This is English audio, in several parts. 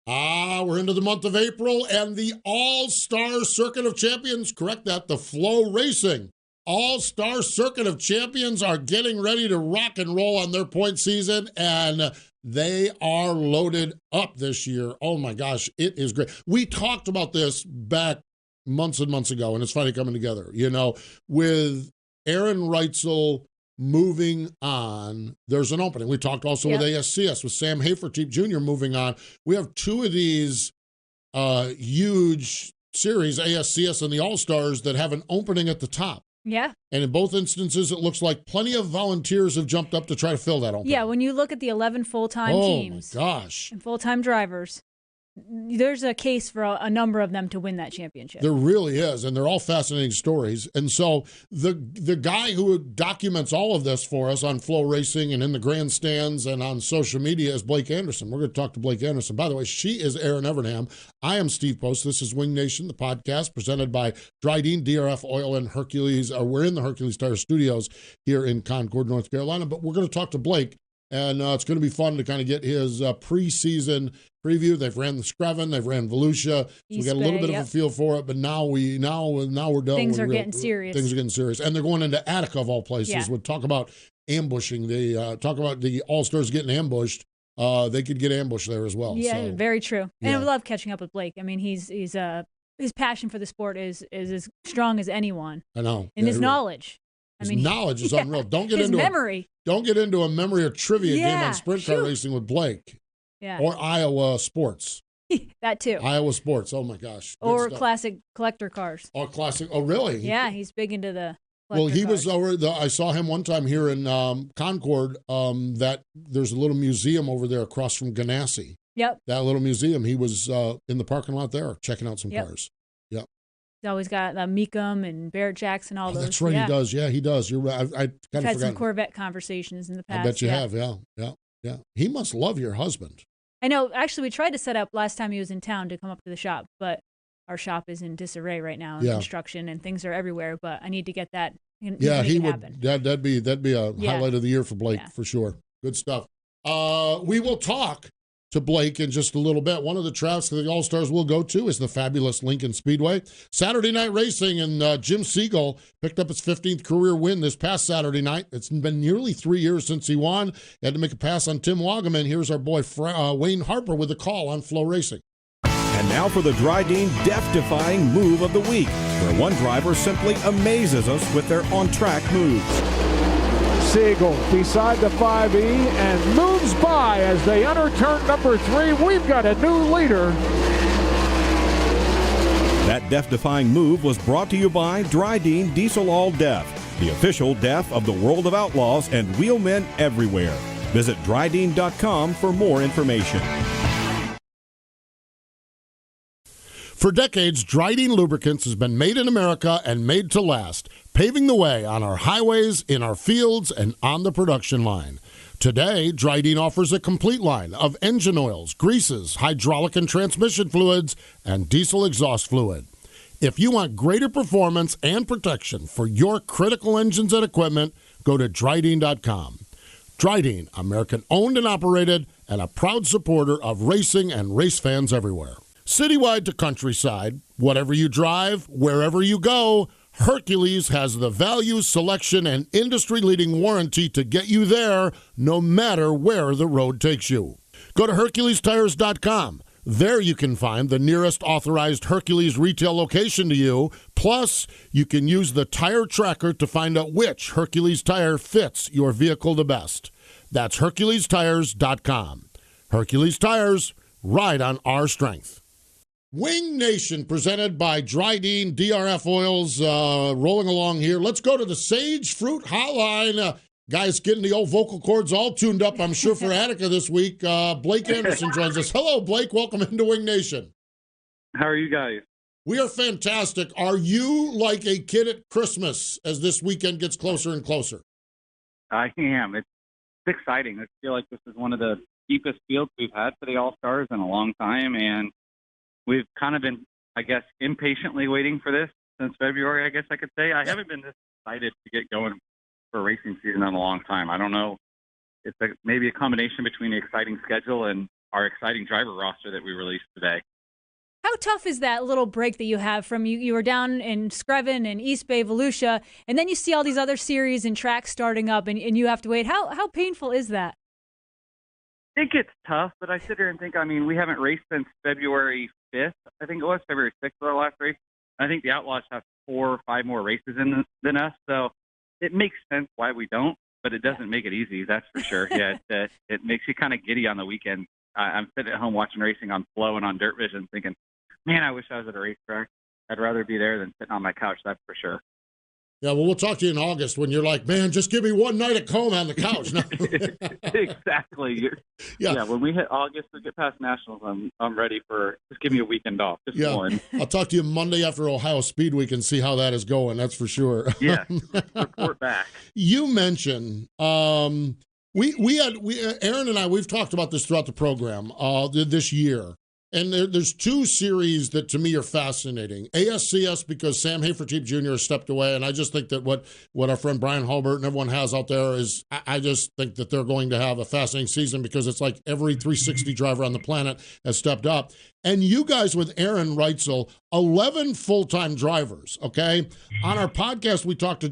We're into the month of April, and the All-Star Circuit of Champions, correct that, the FloRacing All-Star Circuit of Champions are getting ready to rock and roll on their point season, and they are loaded up this year. Oh my gosh, it is great. We talked about this back months and months ago, and it's finally coming together. You know, with Erin Reitzel moving on, there's an opening. We talked also with ASCS, with Sam Haferteep Jr. moving on. We have two of these huge series, ASCS and the All-Stars, that have an opening at the top. Yeah. And in both instances, it looks like plenty of volunteers have jumped up to try to fill that opening. Yeah, when you look at the 11 full-time teams. Oh, my gosh. And full-time drivers, there's a case for a number of them to win that championship. There really is, and they're all fascinating stories. And so the guy who documents all of this for us on FloRacing and in the grandstands and on social media is Blake Anderson. We're going to talk to Blake Anderson. By the way, she is Erin Evernham. I am Steve Post. This is Wing Nation, the podcast presented by Dryden, DRF Oil, and Hercules. We're in the Hercules Tire Studios here in Concord, North Carolina, but we're going to talk to Blake. And it's going to be fun to kind of get his preseason preview. They've ran the Screven, they've ran Volusia, so we got a little bit of a feel for it. But now we're done. Things are getting serious. Things are getting serious, and they're going into Attica of all places. Yeah. We'll talk about ambushing. Talk about the All-Stars getting ambushed. They could get ambushed there as well. Yeah, so, very true. And I love catching up with Blake. I mean, he's his passion for the sport is as strong as anyone. I know, and his knowledge. His knowledge is unreal. Don't get his into memory. Don't get into a memory or trivia game on sprint car racing with Blake. Yeah. Or Iowa sports. That too. Iowa sports. Oh my gosh. Good or stuff. Classic collector cars. Or classic. Oh really? Yeah, he's big into the. Well, he cars. was over. I saw him one time here in Concord. That there's a little museum over there across from Ganassi. Yep. That little museum. He was in the parking lot there checking out some cars. Yep. He's always got Meekum and Barrett Jackson, all those. That's right, he does. Yeah, he does. You're right. I kind of had forgot. some Corvette conversations in the past. I bet you have. Yeah. He must love your husband. I know. Actually, we tried to set up last time he was in town to come up to the shop, but our shop is in disarray right now in construction, and things are everywhere. But I need to get that. Yeah, he would. Happen. That'd be a highlight of the year for Blake for sure. Good stuff. We will talk to Blake in just a little bit. One of the tracks that the All-Stars will go to is the fabulous Lincoln Speedway. Saturday night racing, and Jim Siegel picked up his 15th career win this past Saturday night. It's been nearly 3 years since he won. He had to make a pass on Tim Wagaman. Here's our boy Wayne Harper with a call on FloRacing. And now for the Dryden death-defying move of the week, where one driver simply amazes us with their on-track moves. Siegel beside the 5E and moves by as they enter turn number 3. We've got a new leader. That death-defying move was brought to you by Dryden Diesel All Death, the official death of the world of outlaws and wheelmen everywhere. Visit Dryden.com for more information. For decades, Dryden Lubricants has been made in America and made to last, paving the way on our highways, in our fields, and on the production line. Today, Dryden offers a complete line of engine oils, greases, hydraulic and transmission fluids, and diesel exhaust fluid. If you want greater performance and protection for your critical engines and equipment, go to Dryden.com. Dryden, American-owned and operated, and a proud supporter of racing and race fans everywhere. Citywide to countryside, whatever you drive, wherever you go, Hercules has the value, selection, and industry-leading warranty to get you there no matter where the road takes you. Go to HerculesTires.com. There you can find the nearest authorized Hercules retail location to you. Plus, you can use the tire tracker to find out which Hercules tire fits your vehicle the best. That's HerculesTires.com. Hercules Tires, ride on our strength. Wing Nation, presented by Dryden DRF Oils, rolling along here. Let's go to the Sage Fruit Hotline. Guys getting the old vocal cords all tuned up, I'm sure, for Attica this week. Blake Anderson joins us. Hello, Blake. Welcome into Wing Nation. How are you guys? We are fantastic. Are you like a kid at Christmas as this weekend gets closer and closer? I am. It's exciting. I feel like this is one of the deepest fields we've had for the All-Stars in a long time, and we've kind of been, I guess, impatiently waiting for this since February, I guess I could say. I haven't been this excited to get going for racing season in a long time. I don't know. It's maybe a combination between the exciting schedule and our exciting driver roster that we released today. How tough is that little break that you have from you were down in Screven and East Bay, Volusia, and then you see all these other series and tracks starting up and you have to wait. How painful is that? It gets tough, but I sit here and think, I mean, we haven't raced since February 5th. I think it was February 6th was our last race. I think the Outlaws have 4 or 5 more races than us, so it makes sense why we don't, but it doesn't make it easy, that's for sure. Yeah, it makes you kind of giddy on the weekend. I'm sitting at home watching racing on Flow and on Dirt Vision thinking, man, I wish I was at a racetrack. I'd rather be there than sitting on my couch, that's for sure. Yeah, well, we'll talk to you in August when you're like, man, just give me one night at home on the couch. No. Exactly. Yeah, when we hit August, we get past Nationals, I'm ready for, just give me a weekend off, just one. I'll talk to you Monday after Ohio Speed Week and see how that is going, that's for sure. Yeah, report back. You mentioned, Erin and I, we've talked about this throughout the program this year. And there's 2 series that to me are fascinating. ASCS, because Sam Haferteep Jr. has stepped away, and I just think that what our friend Brian Hulbert and everyone has out there is, I just think that they're going to have a fascinating season because it's like every 360 driver on the planet has stepped up. And you guys with Erin Reitzel, 11 full-time drivers, okay? On our podcast,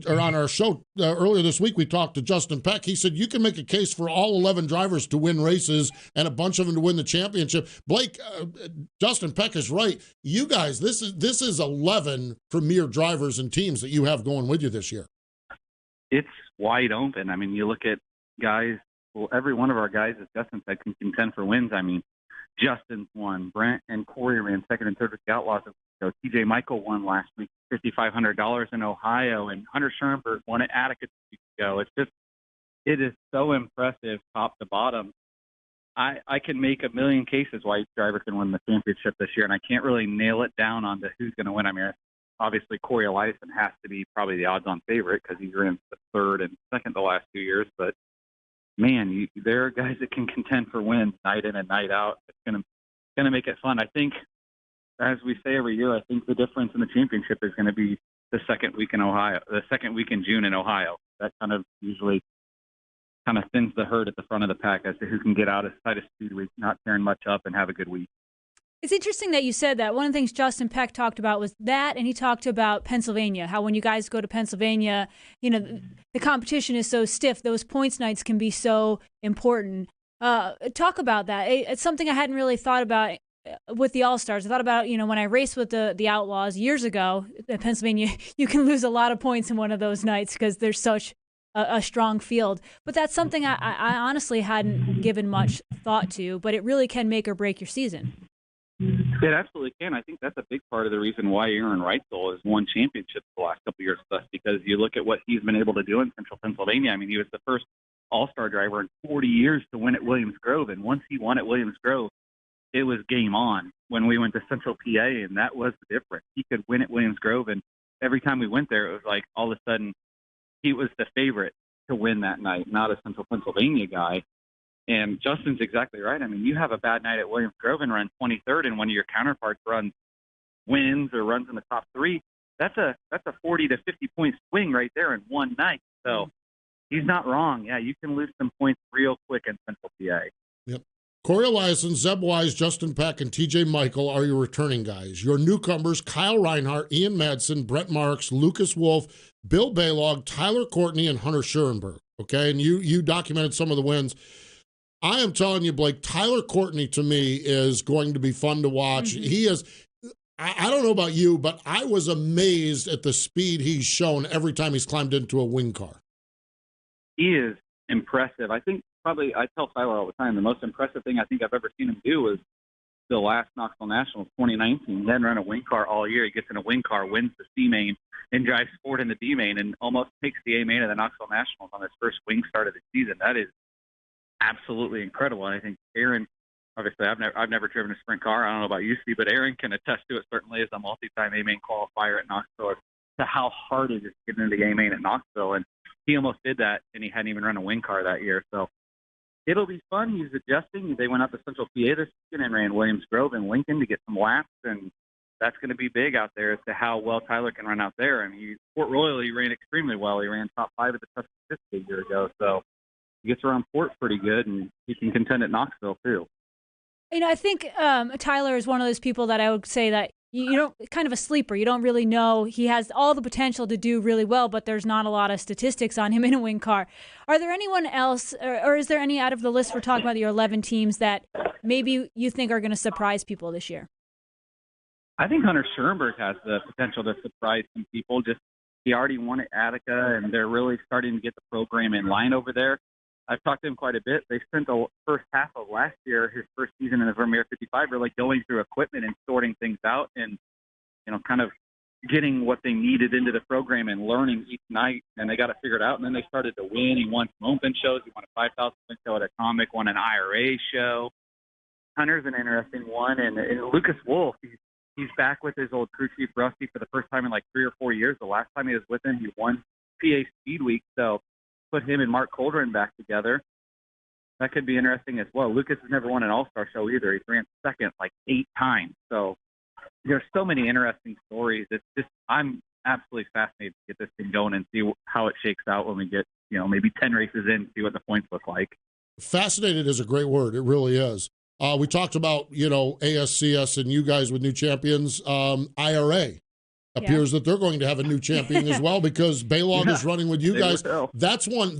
on our show earlier this week, we talked to Justin Peck. He said you can make a case for all 11 drivers to win races and a bunch of them to win the championship. Blake, Justin Peck is right. You guys, this is 11 premier drivers and teams that you have going with you this year. It's wide open. I mean, you look at guys, well, every one of our guys, as Justin said, can contend for wins. I mean, Justin's won. Brent and Corey ran second and third with the Outlaws. So TJ Michael won last week, $5,500 in Ohio, and Hunter Schoenberg won at Attica 2 weeks ago. It is so impressive top to bottom. I can make a million cases why each driver can win the championship this year, and I can't really nail it down onto who's going to win. I mean, obviously Corey Eliason has to be probably the odds-on favorite because he's ran the third and second the last 2 years, but man, there are guys that can contend for wins night in and night out. It's gonna make it fun. I think, as we say every year, I think the difference in the championship is going to be the second week in June in Ohio. That kind of usually kind of thins the herd at the front of the pack as to who can get out of sight of Speed Week, not tearing much up, and have a good week. It's interesting that you said that. One of the things Justin Peck talked about was that, and he talked about Pennsylvania, how when you guys go to Pennsylvania, the competition is so stiff. Those points nights can be so important. Talk about that. It's something I hadn't really thought about with the All-Stars. I thought about, when I raced with the Outlaws years ago in Pennsylvania, you can lose a lot of points in one of those nights because there's such a strong field. But that's something I honestly hadn't given much thought to, but it really can make or break your season. It absolutely can. I think that's a big part of the reason why Erin Reitzel has won championships the last couple of years with us, because you look at what he's been able to do in Central Pennsylvania. I mean, he was the first All-Star driver in 40 years to win at Williams Grove, and once he won at Williams Grove, it was game on when we went to Central PA, and that was the difference. He could win at Williams Grove, and every time we went there, it was like all of a sudden he was the favorite to win that night, not a Central Pennsylvania guy. And Justin's exactly right. I mean, you have a bad night at Williams Grove and run 23rd, and one of your counterparts wins or runs in the top 3. That's a 40 to 50 point swing right there in one night. So he's not wrong. Yeah, you can lose some points real quick in Central PA. Yep. Corey Eliason, Zeb Wise, Justin Peck, and TJ Michael are your returning guys. Your newcomers, Kyle Reinhart, Ian Madsen, Brett Marks, Lucas Wolf, Bill Baylog, Tyler Courtney, and Hunter Schoenberg. Okay, and you documented some of the wins. I am telling you, Blake, Tyler Courtney to me is going to be fun to watch. Mm-hmm. He is, I don't know about you, but I was amazed at the speed he's shown every time he's climbed into a wing car. He is impressive. I think probably, I tell Tyler all the time, the most impressive thing I think I've ever seen him do was the last Knoxville Nationals 2019. He hadn't run a wing car all year. He gets in a wing car, wins the C main, and drives forward in the D main, and almost takes the A main of the Knoxville Nationals on his first wing start of the season. That is absolutely incredible. And I think Erin, obviously I've never driven a sprint car. I don't know about you, Steve, but Erin can attest to it certainly as a multi-time A-main qualifier at Knoxville to how hard it is to get into the A-main at Knoxville. And he almost did that, and he hadn't even run a wing car that year. So it'll be fun. He's adjusting. They went out to Central PA this weekend and ran Williams Grove and Lincoln to get some laps, and that's going to be big out there as to how well Tyler can run out there. I mean, Port Royal, he ran extremely well. He ran top 5 at the Tuscaloosa a year ago. So he gets around Port pretty good, and he can contend at Knoxville too. I think Tyler is one of those people that I would say that you don't, kind of a sleeper. You don't really know. He has all the potential to do really well, but there's not a lot of statistics on him in a wing car. Are there anyone else, or is there any out of the list we're talking about, your 11 teams, that maybe you think are going to surprise people this year? I think Hunter Schoenberg has the potential to surprise some people. He already won at Attica, and they're really starting to get the program in line over there. I've talked to him quite a bit. They spent the first half of last year, his first season in the Vermeer 55, really going through equipment and sorting things out and, kind of getting what they needed into the program and learning each night. And they got it figured out. And then they started to win. He won some open shows. He won a 5,000 show at Atomic, won an IRA show. Hunter's an interesting one. And Lucas Wolf, he's back with his old crew chief, Rusty, for the first time in like 3 or 4 years. The last time he was with him, he won PA Speed Week. So put him and Mark Coldren back together. That could be interesting as well. Lucas has never won an all-star show either. He's ran second like 8 times. So there's so many interesting stories. It's just, I'm absolutely fascinated to get this thing going and see how it shakes out when we get, maybe 10 races in, see what the points look like. Fascinated is a great word. It really is. We talked about, ASCS and you guys with new champions. IRA appears that they're going to have a new champion as well, because Baylog is running with you guys. That's one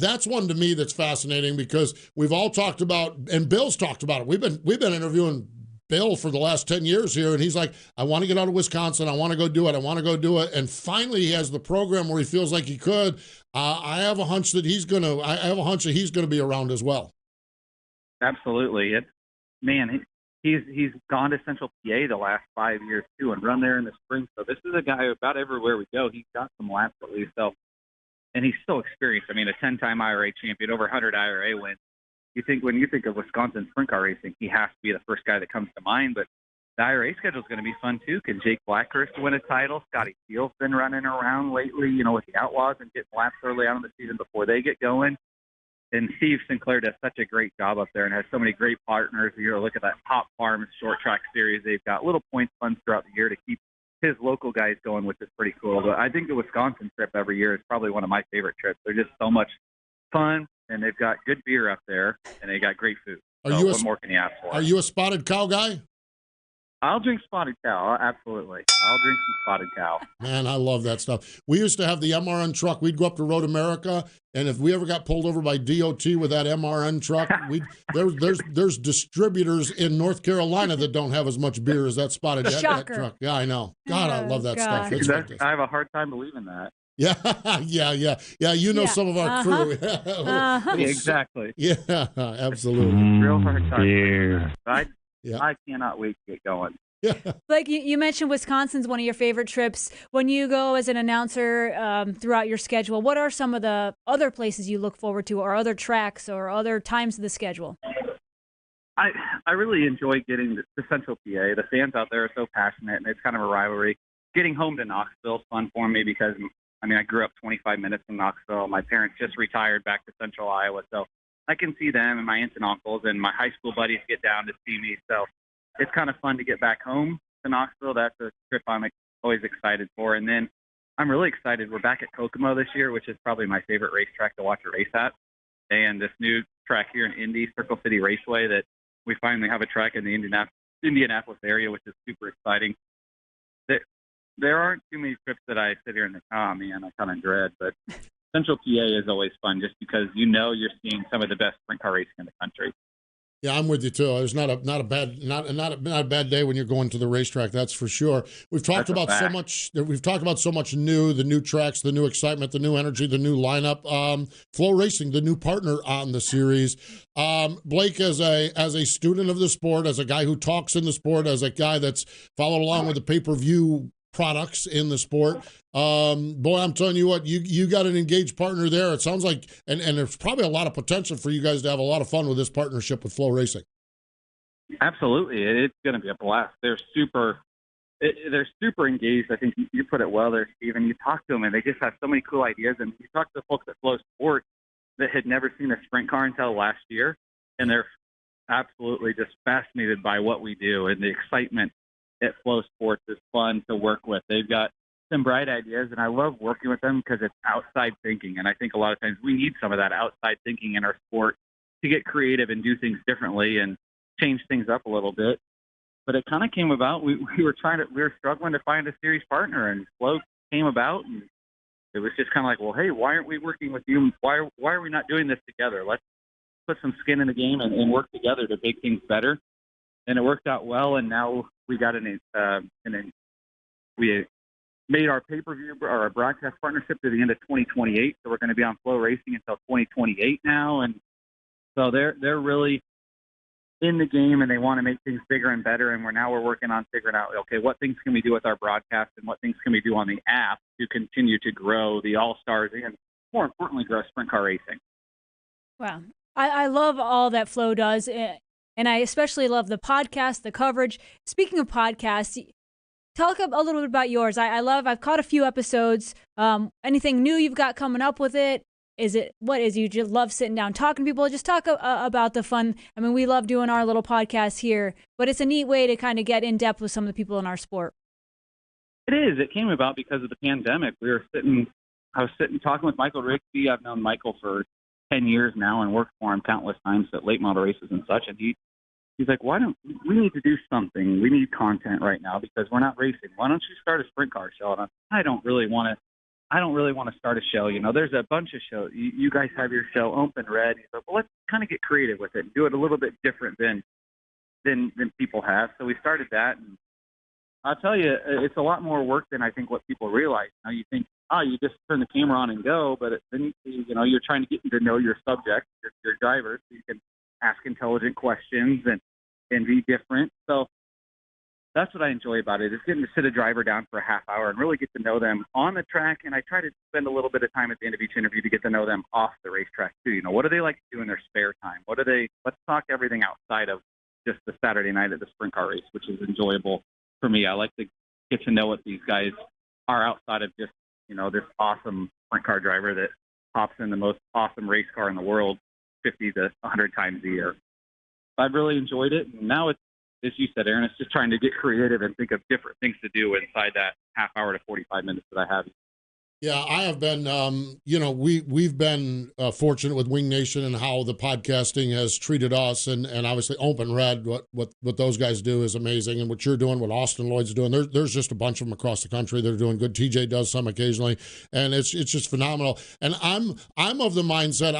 to me that's fascinating, because we've all talked about, and Bill's talked about it. We've been interviewing Bill for the last 10 years here, and he's like, I want to get out of Wisconsin. I want to go do it. And finally he has the program where he feels like he could. I have a hunch that he's going to be around as well. Absolutely. He's gone to Central PA the last 5 years too, and run there in the spring. So this is a guy who, about everywhere we go, he's got some laps at least. So, and he's so experienced. I mean, a 10-time IRA champion, over 100 IRA wins. When you think of Wisconsin sprint car racing, he has to be the first guy that comes to mind. But the IRA schedule is going to be fun too. Can Jake Blackhurst win a title? Scotty Steele's been running around lately, with the Outlaws and getting laps early on in the season before they get going. And Steve Sinclair does such a great job up there and has so many great partners. Look at that Pop Farms short track series. They've got little points funds throughout the year to keep his local guys going, which is pretty cool. But I think the Wisconsin trip every year is probably one of my favorite trips. They're just so much fun, and they've got good beer up there, and they got great food. What more can you ask for? Are you a Spotted Cow guy? I'll drink Spotted Cow, absolutely. I'll drink some Spotted Cow. Man, I love that stuff. We used to have the MRN truck. We'd go up to Road America, and if we ever got pulled over by DOT with that MRN truck, there's distributors in North Carolina that don't have as much beer as that Spotted that truck. Yeah, I know. God, I love that stuff. I have a hard time believing that. Yeah. Some of our crew. Yeah, exactly. Yeah, absolutely. Real hard time. I cannot wait to get going. Yeah. Like you mentioned, Wisconsin's one of your favorite trips. When you go as an announcer throughout your schedule, what are some of the other places you look forward to, or other tracks, or other times of the schedule? I really enjoy getting to Central PA. The fans out there are so passionate, and it's kind of a rivalry. Getting home to Knoxville is fun for me because, I grew up 25 minutes from Knoxville. My parents just retired back to Central Iowa, so I can see them and my aunts and uncles, and my high school buddies get down to see me. So it's kind of fun to get back home to Knoxville. That's a trip I'm always excited for. And then I'm really excited. We're back at Kokomo this year, which is probably my favorite racetrack to watch a race at. And this new track here in Indy, Circle City Raceway, that we finally have a track in the Indianapolis area, which is super exciting. There aren't too many trips that I sit here and think, oh, man, I kind of dread. But Central PA is always fun just because you're seeing some of the best sprint car racing in the country. Yeah, I'm with you too. It's not a bad day when you're going to the racetrack. That's for sure. We've talked about so much. We've talked about so much new, the new tracks, the new excitement, the new energy, the new lineup. FloRacing, the new partner on the series. Blake, as a student of the sport, as a guy who talks in the sport, as a guy that's followed along with the pay-per-view products in the sport. Boy, I'm telling you what, you got an engaged partner there. It sounds like, and there's probably a lot of potential for you guys to have a lot of fun with this partnership with FloRacing. Absolutely. It's going to be a blast. They're super engaged. I think you put it well there, Steven. You talk to them, and they just have so many cool ideas. And you talk to the folks at Flow Sport that had never seen a sprint car until last year, and they're absolutely just fascinated by what we do, and the excitement at Flow Sports is fun to work with. They've got some bright ideas, and I love working with them because it's outside thinking. And I think a lot of times we need some of that outside thinking in our sport to get creative and do things differently. And change things up a little bit. But it kind of came about. We were struggling to find a series partner, and Flo came about, and it was just kind of like, well, hey, why aren't we working with you? Why are we not doing this together? Let's put some skin in the game and work together to make things better. And it worked out well. And now we got we made our pay-per-view or our broadcast partnership to the end of 2028. So we're going to be on FloRacing until 2028 now. And so they're really in the game, and they want to make things bigger and better. And we're working on figuring out, okay, what things can we do with our broadcast and what things can we do on the app to continue to grow the All-Stars and, more importantly, grow sprint car racing. Wow. I love all that Flo does, and I especially love the podcast, the coverage. Speaking of podcasts, talk a little bit about yours. I've caught a few episodes. Anything new you've got coming up with it? You just love sitting down talking to people? Just talk about the fun. I mean, we love doing our little podcast here, but it's a neat way to kind of get in depth with some of the people in our sport. It is. It came about because of the pandemic. I was sitting talking with Michael Rigsby. I've known Michael for 10 years now and worked for him countless times at late model races and such. And he's like, we need to do something. We need content right now because we're not racing. Why don't you start a sprint car show? And I don't really want to start a show. You know, there's a bunch of shows. You guys have your show, Open Red. He's like, well, let's kind of get creative with it and do it a little bit different than people have. So we started that. And I'll tell you, it's a lot more work than I think what people realize. Now you think, you just turn the camera on and go, but then you're trying to get to know your subject, your driver, so you can ask intelligent questions and be different. So that's what I enjoy about it, is getting to sit a driver down for a half hour and really get to know them on the track. And I try to spend a little bit of time at the end of each interview to get to know them off the racetrack too. You know, what do they like to do in their spare time? Let's talk everything outside of just the Saturday night at the sprint car race, which is enjoyable for me. I like to get to know what these guys are outside of just, this awesome sprint car driver that hops in the most awesome race car in the world 50 to 100 times a year. I've really enjoyed it. And now it's, as you said, Erin, it's just trying to get creative and think of different things to do inside that half hour to 45 minutes that I have. Yeah, I have been, we've been fortunate with Wing Nation and how the podcasting has treated us, and obviously Open Red, what those guys do is amazing, and what you're doing, what Austin Lloyd's doing, there's just a bunch of them across the country that are doing good. TJ does some occasionally, and it's just phenomenal. And I'm of the mindset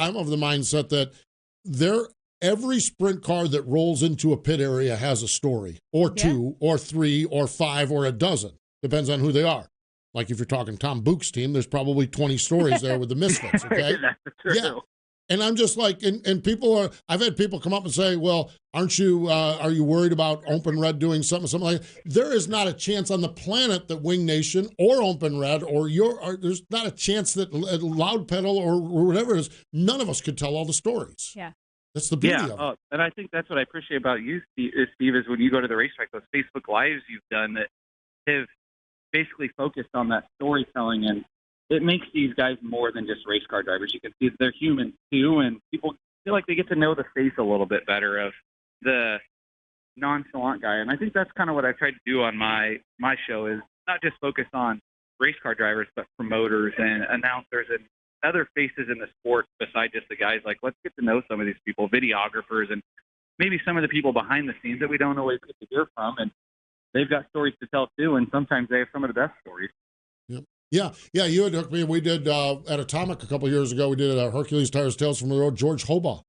that every sprint car that rolls into a pit area has a story, or two, or three, or five, or a dozen. Depends on who they are. Like if you're talking Tom Book's team, there's probably 20 stories there with the Misfits, okay? That's true. Yeah. And I'm just like, and I've had people come up and say, well, are you worried about Open Red doing something like that? There is not a chance on the planet that Wing Nation or Open Red there's not a chance that Loud Pedal or whatever it is, none of us could tell all the stories. Yeah. That's the beauty of it. And I think that's what I appreciate about you, Steve, is when you go to the racetrack, those Facebook Lives you've done that have basically focused on that storytelling, and it makes these guys more than just race car drivers. You can see they're humans too, and people feel like they get to know the face a little bit better of the nonchalant guy. And I think that's kind of what I tried to do on my show, is not just focus on race car drivers, but promoters and announcers and other faces in the sport besides just the guys. Like, let's get to know some of these people, videographers, and maybe some of the people behind the scenes that we don't always get to hear from. And they've got stories to tell too, and sometimes they have some of the best stories. Yep. Yeah. You had hooked me. We did at Atomic a couple of years ago. We did Hercules Tires Tales from the Road. George Hobaugh.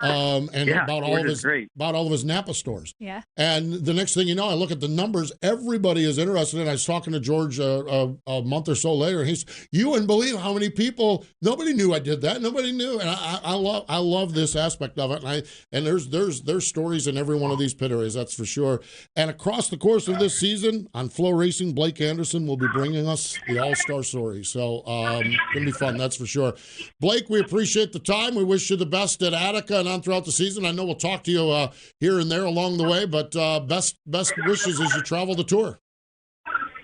About all of his Napa stores. Yeah. And the next thing you know, I look at the numbers. Everybody is interested. And I was talking to George a month or so later. And he's, you wouldn't believe how many people. Nobody knew I did that. Nobody knew. And I love this aspect of it. And there's stories in every one of these pit areas. That's for sure. And across the course of this season on FloRacing, Blake Anderson will be bringing us the All-Star story. So gonna be fun. That's for sure. Blake, we appreciate the time. We wish you the best at Attica and on throughout the season. I know we'll talk to you here and there along the way, but best wishes as you travel the tour.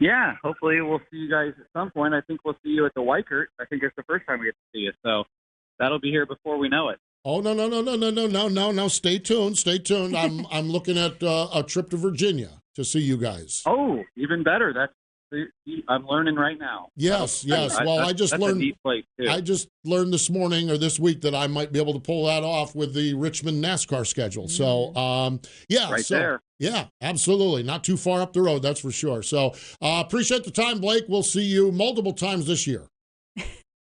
Yeah, hopefully we'll see you guys at some point. I think we'll see you at the Weikert. I think it's the first time we get to see you, so that'll be here before we know it. Oh, no. Stay tuned. I'm looking at a trip to Virginia to see you guys. Oh, even better. I'm learning right now. Yes. Well, I just that's learned. A neat place too. I just learned this morning or this week that I might be able to pull that off with the Richmond NASCAR schedule. So, there. Yeah, absolutely. Not too far up the road, that's for sure. So, appreciate the time, Blake. We'll see you multiple times this year.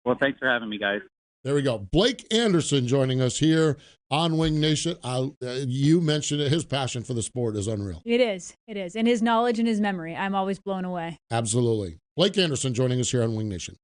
Well, thanks for having me, guys. There we go. Blake Anderson joining us here on Wing Nation. You mentioned it. His passion for the sport is unreal. It is. And his knowledge and his memory. I'm always blown away. Absolutely. Blake Anderson joining us here on Wing Nation.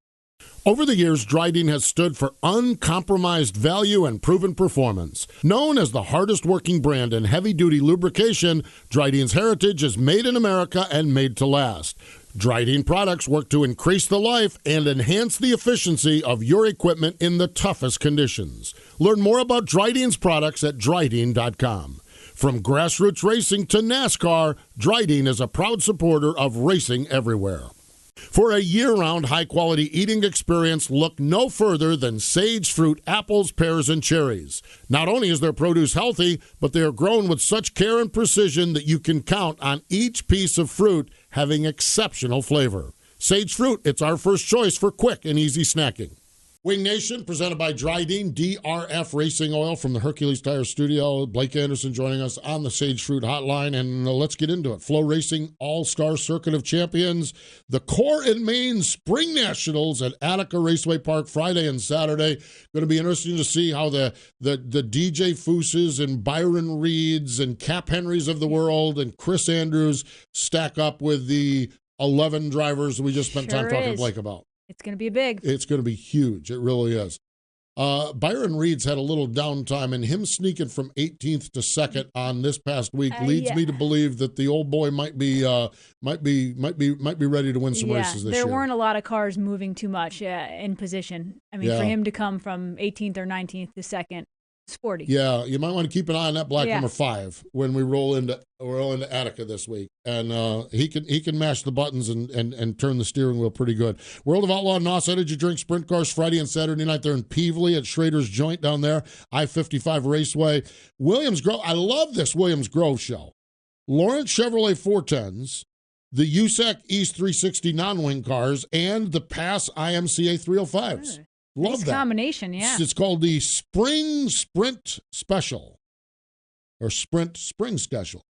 Over the years, Dryden has stood for uncompromised value and proven performance. Known as the hardest working brand in heavy-duty lubrication, Dryden's heritage is made in America and made to last. Dryden products work to increase the life and enhance the efficiency of your equipment in the toughest conditions. Learn more about Dryden's products at Dryden.com. From grassroots racing to NASCAR, Dryden is a proud supporter of racing everywhere. For a year-round high-quality eating experience, look no further than Sage Fruit apples, pears, and cherries. Not only is their produce healthy, but they are grown with such care and precision that you can count on each piece of fruit having exceptional flavor. Sage Fruit, it's our first choice for quick and easy snacking. Wing Nation, presented by Dryden, DRF Racing Oil from the Hercules Tire Studio. Blake Anderson joining us on the Sage Fruit Hotline, and let's get into it. FloRacing All-Star Circuit of Champions, the Core and Main Spring Nationals at Attica Raceway Park Friday and Saturday. Going to be interesting to see how the DJ Fooses and Byron Reeds and Cap Henrys of the world and Chris Andrews stack up with the 11 drivers we just spent time talking to Blake about. It's going to be big. It's going to be huge. It really is. Byron Reed's had a little downtime, and him sneaking from 18th to 2nd on this past week leads me to believe that the old boy might be ready to win some races this year. There weren't a lot of cars moving too much in position. I mean, for him to come from 18th or 19th to 2nd, sporty. Yeah, you might want to keep an eye on that black number 5 when we roll into Attica this week, and he can mash the buttons and turn the steering wheel pretty good. World of Outlaw NOS Energy Drink Sprint Cars Friday and Saturday night. They're in Peevely at Schrader's Joint down there, I-55 Raceway. Williams Grove. I love this Williams Grove show. Lawrence Chevrolet 410s, the USAC East 360 non-wing cars, and the Pass IMCA 305s. Love nice that combination, yeah. It's called the Spring Sprint Special, or Sprint Spring Special.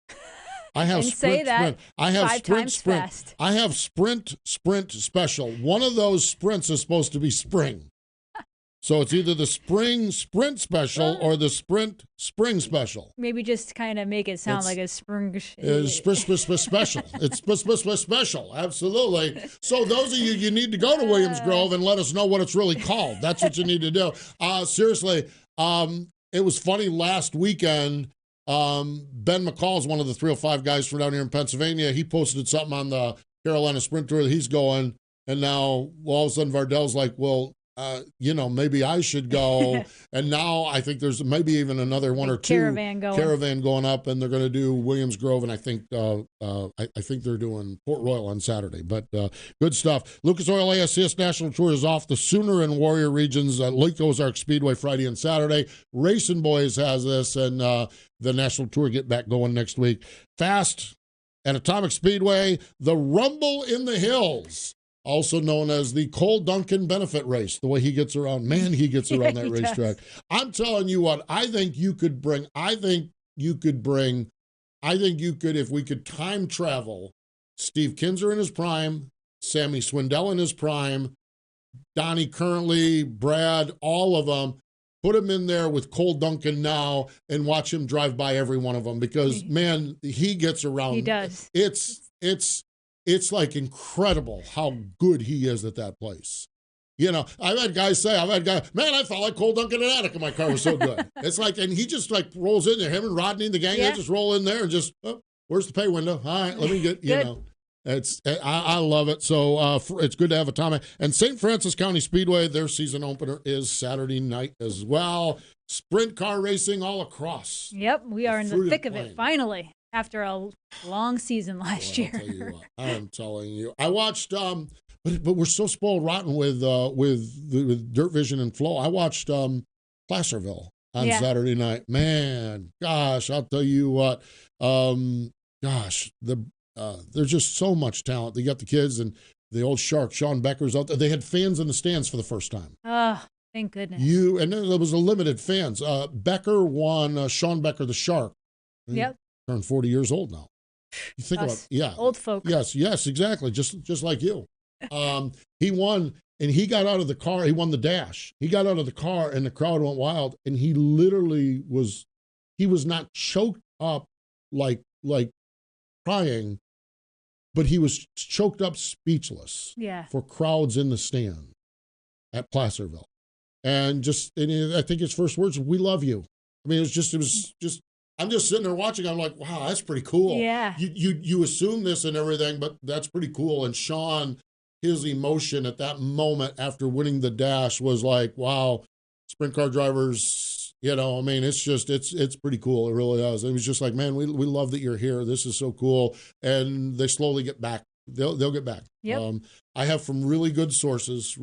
I have Sprint Sprint. I have Sprint Sprint. Fast. I have Sprint Special. One of those sprints is supposed to be spring. So it's either the Spring Sprint Special or the Sprint Spring Special. Maybe just kind of make it sound like a spring. It's special. It's special. Absolutely. So those of you need to go to Williams Grove and let us know what it's really called. That's what you need to do. Seriously, it was funny last weekend. Ben McCall is one of the 305 guys from down here in Pennsylvania. He posted something on the Carolina Sprint Tour that he's going, and now all of a sudden Vardell's like, well, maybe I should go. And now I think there's maybe even another one or two caravan going up, and they're going to do Williams Grove, and I think they're doing Port Royal on Saturday. But good stuff. Lucas Oil ASCS National Tour is off. The Sooner and Warrior regions, Lake Ozark Speedway Friday and Saturday. Racing Boys has this, and the National Tour get back going next week. Fast at Atomic Speedway, the Rumble in the Hills, also known as the Cole Duncan Benefit Race. The way he gets around, he gets around that racetrack. I'm telling you what, I think you could, if we could time travel, Steve Kinzer in his prime, Sammy Swindell in his prime, Donnie currently, Brad, all of them, put him in there with Cole Duncan now and watch him drive by every one of them, because, man, he gets around. He does. It's like incredible how good he is at that place. I've had guys say, man, I felt like Cole Duncan at Attica. My car was so good. It's like, and he just like rolls in there. Him and Rodney and the gang, they just roll in there and just, where's the pay window? All right, let me get, I love it. So it's good to have a time. And St. Francis County Speedway, their season opener is Saturday night as well. Sprint car racing all across. Yep, we are in the thick of it finally. After a long seasion last year. I'm telling you. I watched, but we're so spoiled rotten with Dirt Vision and Flow. I watched Placerville on Saturday night. Man, gosh, I'll tell you what. The there's just so much talent. They got the kids and the old Shark, Sean Becker's out there. They had fans in the stands for the first time. Oh, thank goodness. And there was a limited fans. Becker won Sean Becker, the Shark. Yep. Turned 40 years old now. You think about, old folk. Yes, exactly. Just like you. He won, and he got out of the car. He won the dash. He got out of the car, and the crowd went wild. And he literally was not choked up like crying, but he was choked up speechless. Yeah. For crowds in the stand at Placerville, and I think his first words, "We love you." I mean, it was just. I'm just sitting there watching. I'm like, wow, that's pretty cool. Yeah. You assume this and everything, but that's pretty cool. And Sean, his emotion at that moment after winning the dash was like, wow, sprint car drivers, I mean, it's pretty cool. It really is. It was just like, man, we love that you're here. This is so cool. And they slowly get back. They'll get back. Yep. I have from really good sources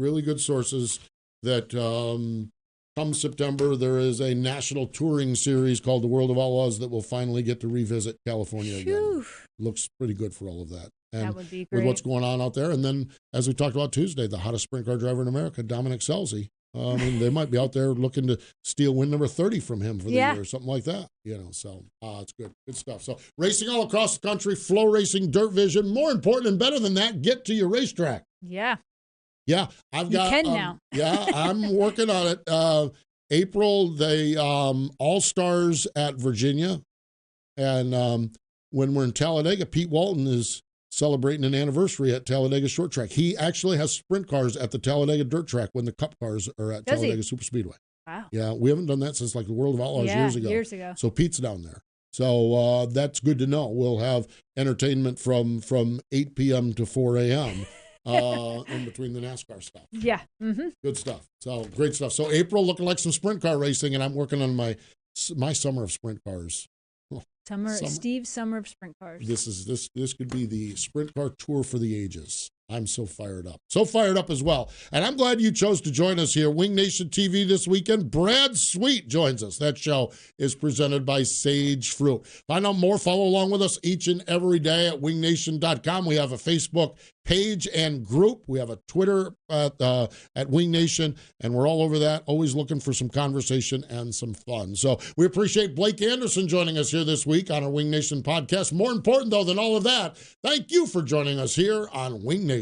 that come September, there is a national touring series called The World of Outlaws that will finally get to revisit California again. Looks pretty good for all of that. And that would be great. with what's going on out there. And then, as we talked about Tuesday, the hottest sprint car driver in America, Dominic Scelzi. I mean, they might be out there looking to steal win number 30 from him for the year or something like that. So it's good stuff. So racing all across the country, FloRacing, Dirt Vision. More important and better than that, get to your racetrack. Yeah. Yeah, I've got. You can now. Yeah, I'm working on it. April, the All-Stars at Virginia. And when we're in Talladega, Pete Walton is celebrating an anniversary at Talladega Short Track. He actually has sprint cars at the Talladega Dirt Track when the Cup cars are at Talladega Superspeedway. Wow. Yeah, we haven't done that since like the World of Outlaws years ago. So Pete's down there. So that's good to know. We'll have entertainment from 8 p.m. to 4 a.m. In between the NASCAR stuff. Yeah. Mm-hmm. Good stuff. So great stuff. So April looking like some sprint car racing, and I'm working on my summer of sprint cars. Steve's summer of sprint cars. This could be the sprint car tour for the ages. I'm so fired up. So fired up as well. And I'm glad you chose to join us here. Wing Nation TV this weekend. Brad Sweet joins us. That show is presented by Sage Fruit. Find out more. Follow along with us each and every day at wingnation.com. We have a Facebook page and group. We have a Twitter at Wing Nation, and we're all over that, always looking for some conversation and some fun. So we appreciate Blake Anderson joining us here this week on our Wing Nation podcast. More important, though, than all of that, thank you for joining us here on Wing Nation.